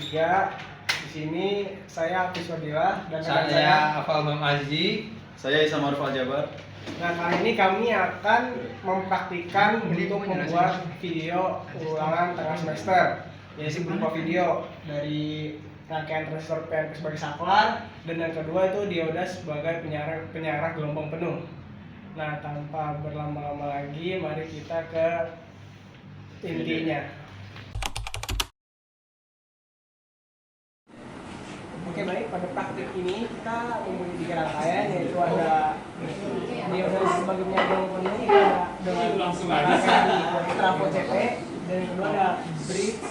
bertiga. Di sini saya Hafiz Fadilah dan saya Afal Bam Azizi. Saya Isa Maruf Aljabar. Nah, kali ini kami akan mempraktikkan untuk membuat video ulangan tengah semester, yaitu berupa video dari rangkaian transistor PNP sebagai saklar, dan yang kedua itu dioda sebagai penyiar gelombang penuh. Nah, tanpa berlama-lama lagi, mari kita ke intinya. Oke, baik, pada praktik ini kita memiliki 3 rangkaian, yaitu ada dioda sebagai penyiar gelombang penuh, ada dengan rangkaian di trafo CP, dan yang kedua ada bridge,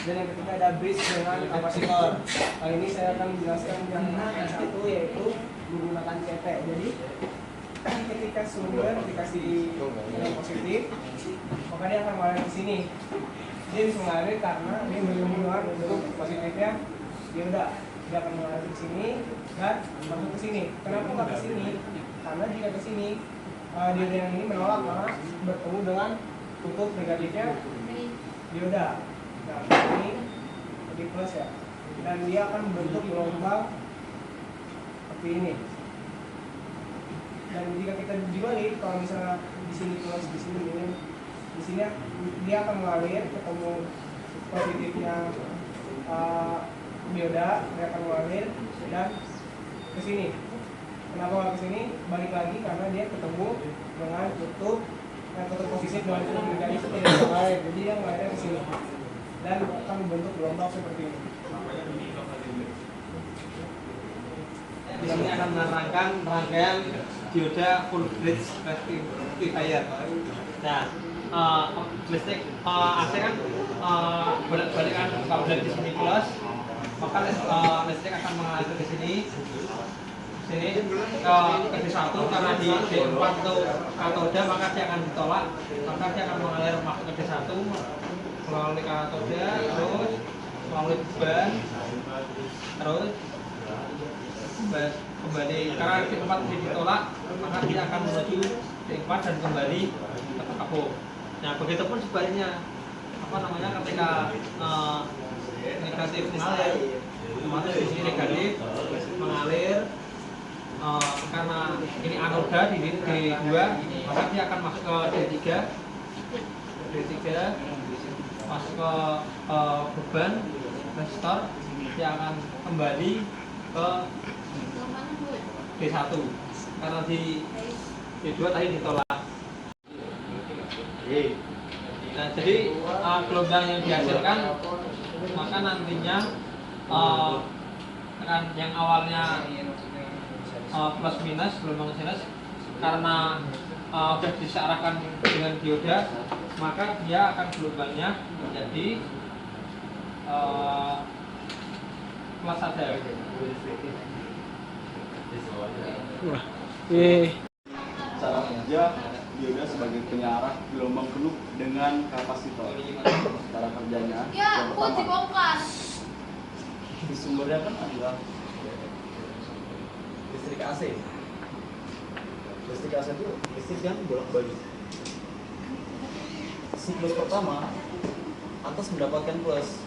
dan yang ketiga ada bridge dengan kapasitor. Kali ini saya akan menjelaskan yang satu, yaitu menggunakan CP. Jadi ketika sumber dikasih yang positif, maka dia akan mengalir ke sini. Dia bisa mengalir karena dia berhubungan untuk positifnya dioda. Dia akan mengalir ke sini dan masuk ke sini. Kenapa nggak ke sini? Karena jika ke sini dioda yang ini menolak karena bertemu dengan kutub negatifnya dioda. Nah, ini jadi plus ya. Dan dia akan membentuk gelombang seperti ini. Dan jika kita dibalik, kalau misalnya di sini plus, di sini minus, di sini dia akan mengalir ketemu positifnya dioda, dia akan mengalir dan ke sini. Kenapa ke sini? Balik lagi karena dia ketemu dengan kutub positif dengan kutub negatif itu tidak bisa mengalir. Jadi dia mengalir ke sini dan akan membentuk gelombang seperti ini. Di sini akan menerangkan rangkaian dioda full bridge rectifier. Nah, listrik AC kan bolak-balik kan, kalau dari sini plus, maka listrik akan mengalir ke sini ke D1 karena di D4 itu katoda, maka dia akan ditolak, maka dia akan mengalir masuk ke D1 melalui katoda, terus melalui beban, terus kembali karena D4 ditolak, maka dia akan menuju D4 dan kembali ke kabel. Nah, begitupun sebaliknya, ketika negatif mengalir, otomatis di sini negatif mengalir karena ini anoda di D2, maka dia akan masuk ke D3 masuk ke beban resistor, dia akan kembali ke D1 karena di D2 tadi ditolak. Nah, jadi gelombang yang dihasilkan maka nantinya yang awalnya plus minus gelombang sinus karena sudah disearahkan dengan dioda, maka dia akan gelombangnya menjadi plus saja. Cara kerja dioda sebagai penyarah gelombang penuh dengan kapasitor. Cara kerjanya yang pertama, di sumbernya kan adalah listrik AC. Listrik AC itu listrik yang bolak-balik. Siklus pertama, atas mendapatkan plus.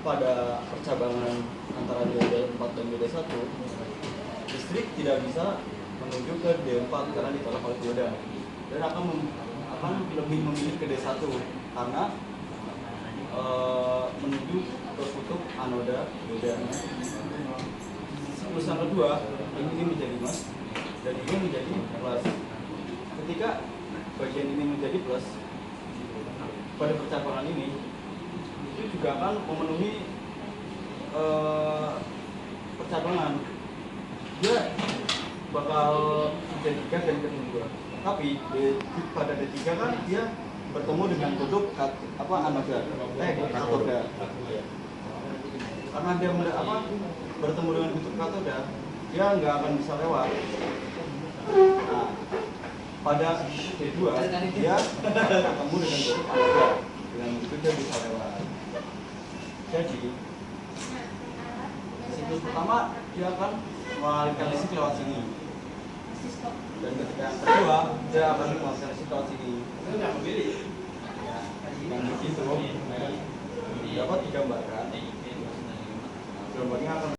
Pada percabangan antara dioda 4 dan dioda 1, listrik tidak bisa menuju ke D4 karena ditolak oleh dioda, dan akan lebih memilih ke D1 karena menuju ke kutub anoda dioda. Siklus yang kedua, ini menjadi minus dan ini menjadi plus. Ketika bagian ini menjadi plus pada percabangan ini, itu juga akan memenuhi percabangan. Dia bakal D3 dan D2. Tapi pada D3 kan dia bertemu dengan kutub anoda, katoda. Karena dia bertemu dengan kutub katoda, dia nggak akan bisa lewat. Nah, pada D2 dia bertemu dengan kutub anoda, dengan itu dia bisa lewat. Jadi siklus pertama dia akan mengalirkan listrik lewat sini, dan ketika yang kedua dia akan mengalirkan listrik lewat sini. Dan begitu dapat digambarkan. Gelombangnya akan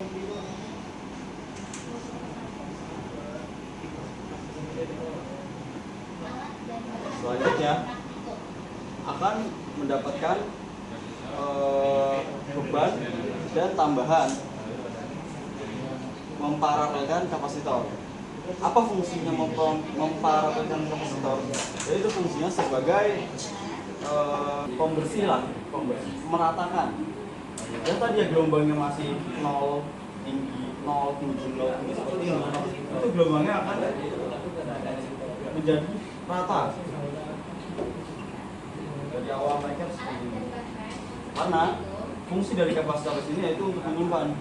selanjutnya akan mendapatkan beban dan tambahan memparalelkan kapasitor. Apa fungsinya memparalelkan kapasitor? Yaitu fungsinya sebagai pembersih lah, meratakan. Dan tadi ya gelombangnya masih 0 tinggi, 0 tinggi, 0 tinggi seperti ini. Itu gelombangnya akan menjadi rata. Dari awal naiknya seperti ini. Karena fungsi dari kapasitor ini yaitu untuk menyimpan.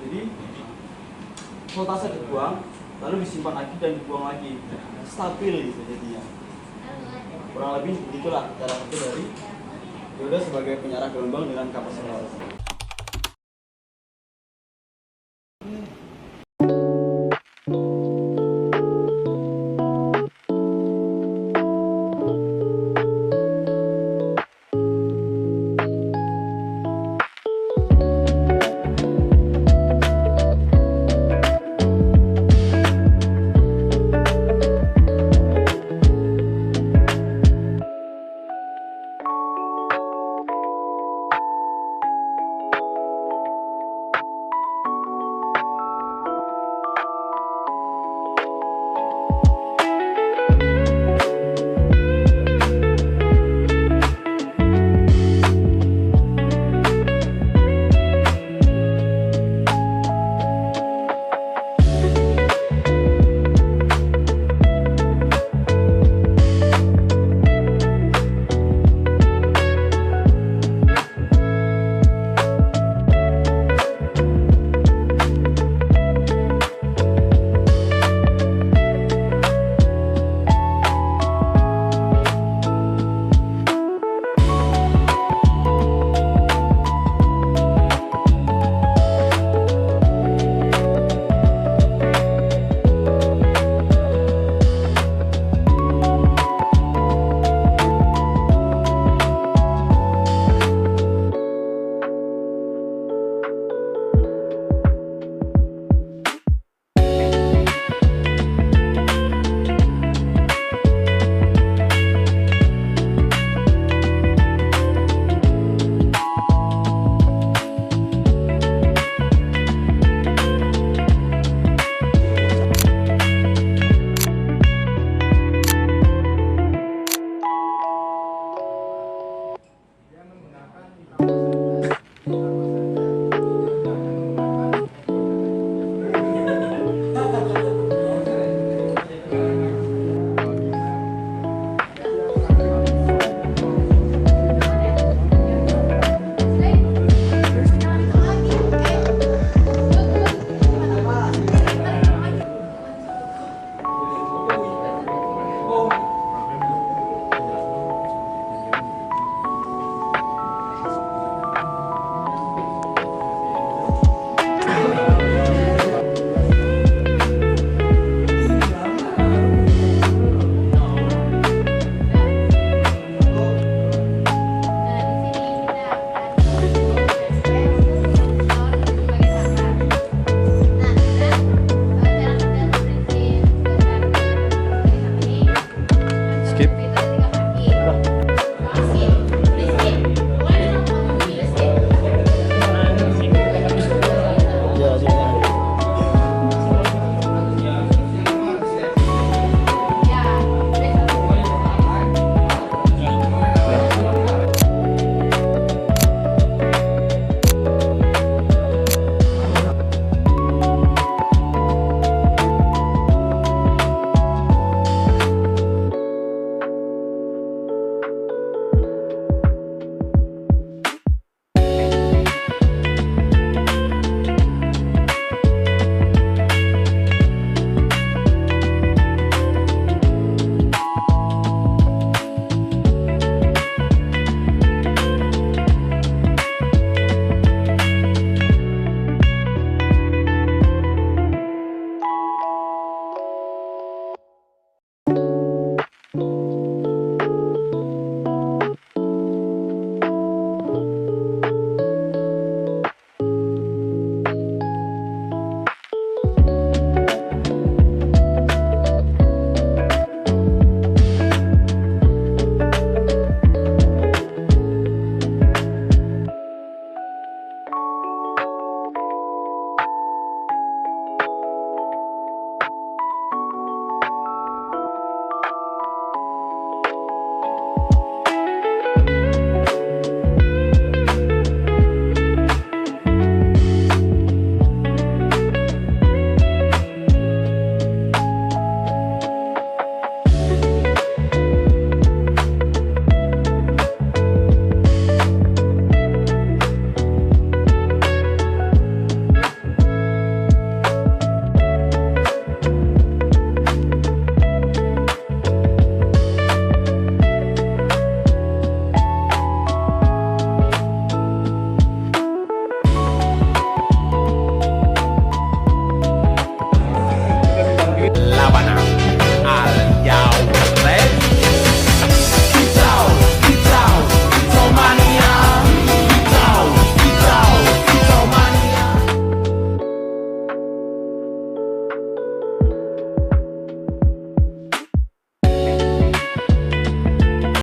Jadi voltase dibuang, lalu disimpan lagi dan dibuang lagi, stabil gitu jadinya. Kurang lebih begitulah cara kerja dari dioda sebagai penyarah gelombang dengan kapasitor.